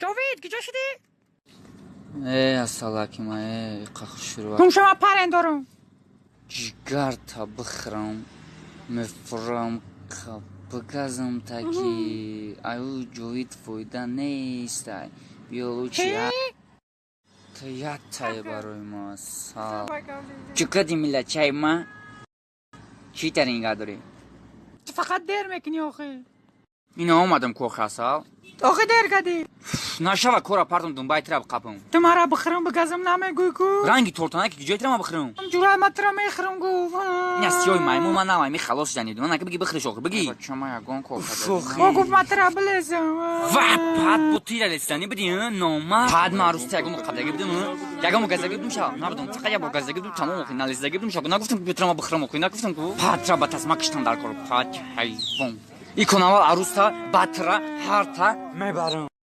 جاوید کجا شدی؟ اصلاکی ما قخشرو گم شما پرندارم جگر تا بخرم مفرم بگذم تاکی ایو جوید فایده نیست بیولوژی تایید تای برای ما سال چقدر میلاد چای ما چی ترین قدری تو فقط دیر میکنی آخه اینا آمدم کوخه سال آخه دیر کدی نشوا کورا پردم دنبای تراب قپم تو مرا بخرم بگذم نمیگوی کو رنگی تورتانه که جای ترام بخرم جورای ما ترا میخرم گو نیستیوی مایمون من نمی خلاص جنید من اگه بگی بخرش آخر بگی شما یگان کوخه با گفت ما ترا بلزم و پاد بوتیر لستانی بدی نوما پاد معروف تگم قبل بدم یگام گزگی بدم شا نبودم فقط یا گزگی بدم تمام خیلی نالزگی بدم شا نگفتم بیترام بخرم خو نگفتم کو پاد ترا باتاس ماکشتن دار کور پاد حیوان ایکوناوا عروستا باترا هارتا میبرم